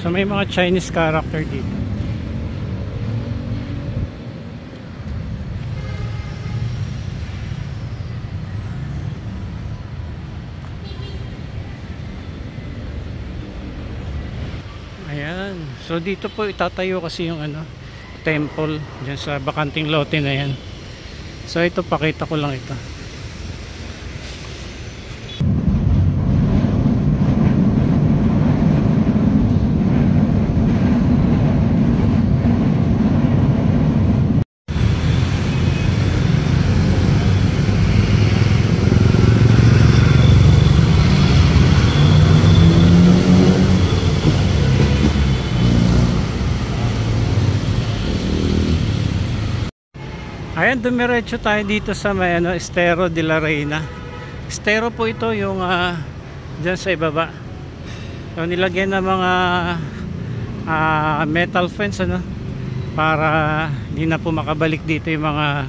So may mga Chinese character dito. Ayan. So dito po itatayo kasi yung ano, temple dyan sa bakanting lote na yan. So ito, pakita ko lang ito. Ayan, dumiretso tayo dito sa may ano, Estero de la Reina. Estero po ito yung dyan sa ibaba. So nilagyan ng mga metal fence ano, para hindi na po makabalik dito yung mga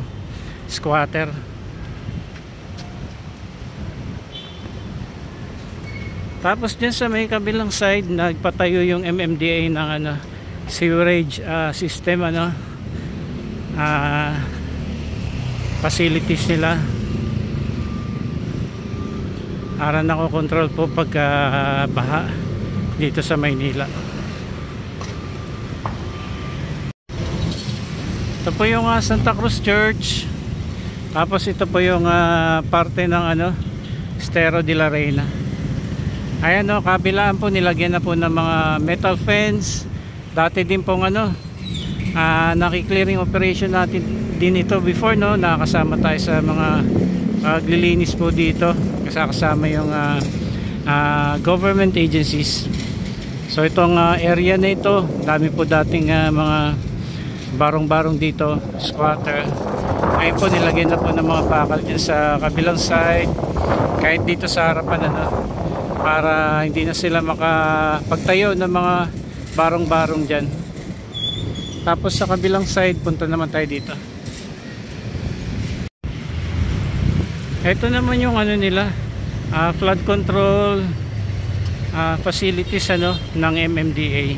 squatter. Tapos dyan sa may kabilang side, nagpatayo yung MMDA ng ano, sewerage system ano, facilities nila para nakokontrol po pagka baha dito sa Maynila. Ito po yung Santa Cruz Church, tapos ito po yung parte ng ano, Estero de la Reina. Ayan o, kabilaan po nilagyan na po ng mga metal fence. Dati din pong ano, naki-clearing operation natin din ito before, no, nakakasama tayo sa mga paglilinis po dito, kasama yung government agencies. So itong area na ito, dami po dating mga barong-barong dito, squatter. Ngayon po nilagyan na po ng mga bakal dyan sa kabilang side, kahit dito sa harapan ano, para hindi na sila makapagtayo ng mga barong-barong dyan. Tapos sa kabilang side, punta naman tayo dito. Ito naman yung ano nila, flood control facilities ano, ng MMDA.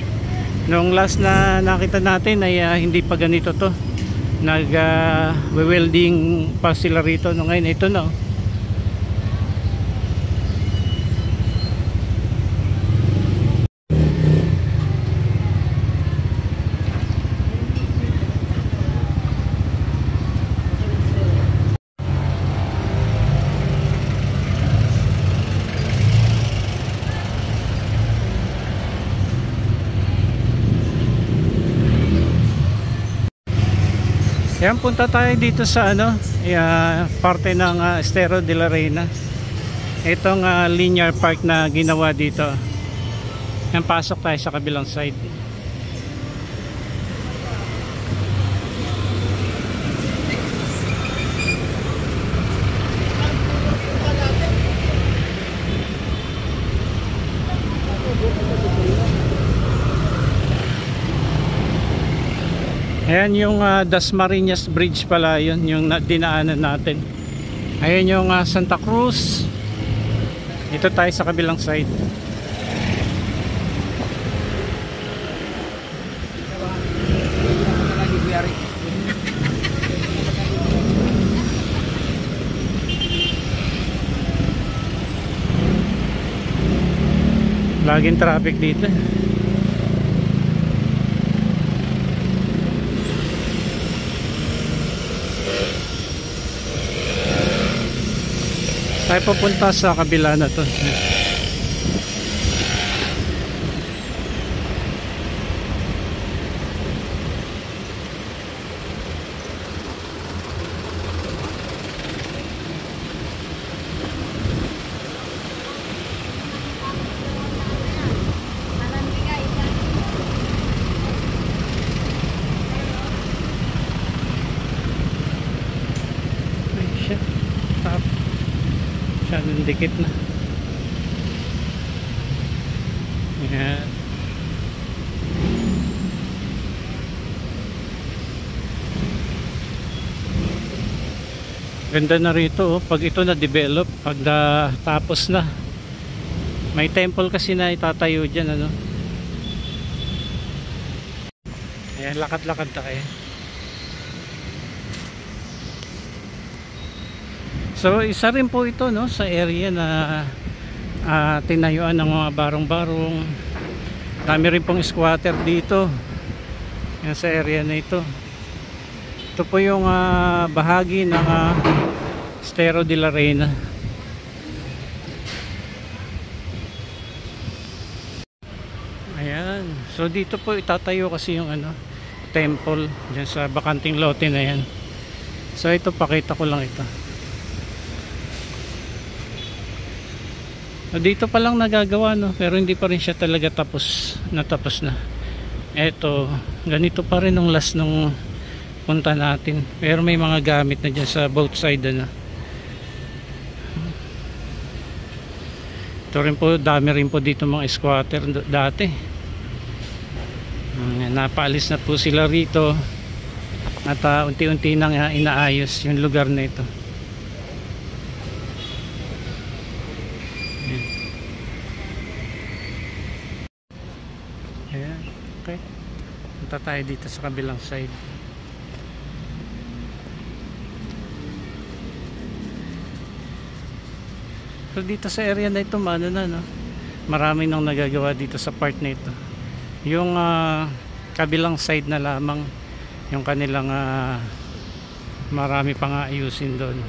Nung last na nakita natin ay hindi pa ganito to. Nag-welding pa sila rito. No, ngayon ito na. Yan, punta tayo dito sa ano, parte ng Estero de la Reina. Itong linear park na ginawa dito. Yan, pasok tayo sa kabilang side. Ayan yung Dasmariñas Bridge pala, yun yung dinaanan natin. Ayan yung Santa Cruz. Dito tayo sa kabilang side. Laging traffic dito. Tayo pupunta sa kabila na to. Dikit na. Ayan. Ganda na rito, oh. Pag ito na develop, pag tapos na, may temple kasi na itatayo dyan ano. Ayan, lakad-lakad tayo. So isa rin po ito, no, sa area na tinayuan ng mga barong-barong. Dami rin pong squatter dito. Yan sa area na ito. Ito po yung bahagi ng Estero de la Reina. Ayan. So dito po itatayo kasi yung temple dyan sa bakanting lote na yan. So ito, pakita ko lang ito. Dito pa lang nagagawa, no, pero hindi pa rin siya talaga tapos na. Eto, ganito pa rin nung last nung punta natin, pero may mga gamit na dyan sa both side. Ito rin po, dami rin po dito mga squatter dati. Napaalis na po sila rito at unti-unti nang inaayos yung lugar na ito. Ayan, okay. Punta tayo dito sa kabilang side. So dito sa area na ito, maraming nang nagagawa dito sa part na ito. Yung kabilang side na lamang yung kanilang marami pang ayusin doon.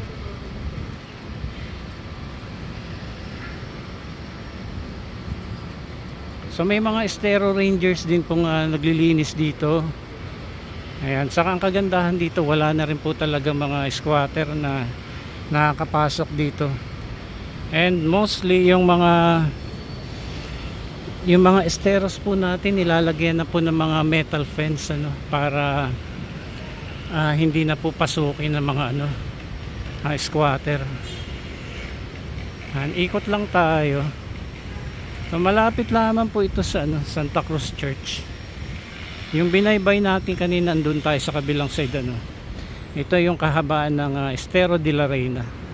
So may mga Estero Rangers din pong naglilinis dito. Ayan, saka ang kagandahan dito, wala na rin po talaga mga squatter na nakakapasok dito. And mostly yung mga esteros po natin, nilalagyan na po ng mga metal fence para hindi na po pasukin ng mga squatter. Ikot lang tayo. So malapit lamang po ito sa Santa Cruz Church. Yung binaybay natin kanina, andun tayo sa kabilang side. Ito yung kahabaan ng Estero de la Reina.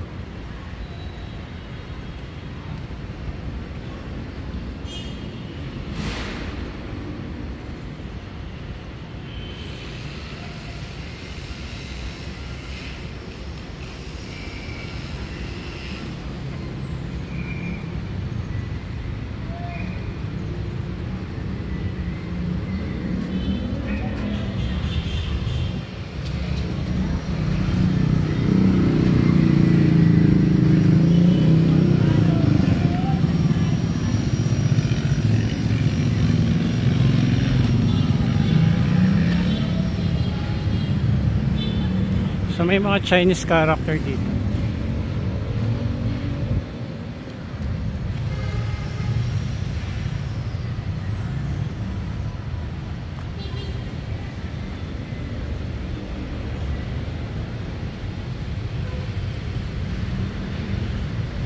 So may mga Chinese character dito.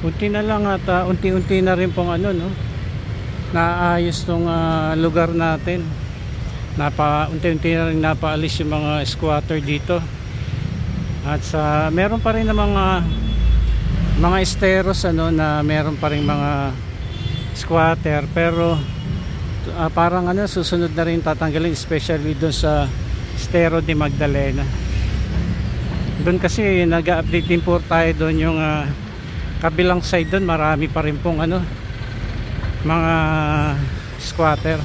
Unti na lang at unti-unti na rin pong naayos tong lugar natin. Unti-unti na rin napaalis yung mga squatter dito. At meron pa rin na mga esteros na meron pa rin mga squatter, pero parang susunod na rin tatanggalin, especially doon sa Estero de Magdalena. Doon kasi nag-update din po tayo doon, yung kabilang side doon, marami pa rin pong mga squatter.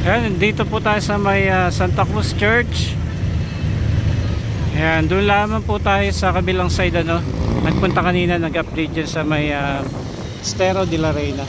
Ayan, dito po tayo sa may Santa Cruz Church. Ayan, doon lamang po tayo sa kabilang side ano. Nagpunta kanina, nag-update dyan sa may Estero de la Reina.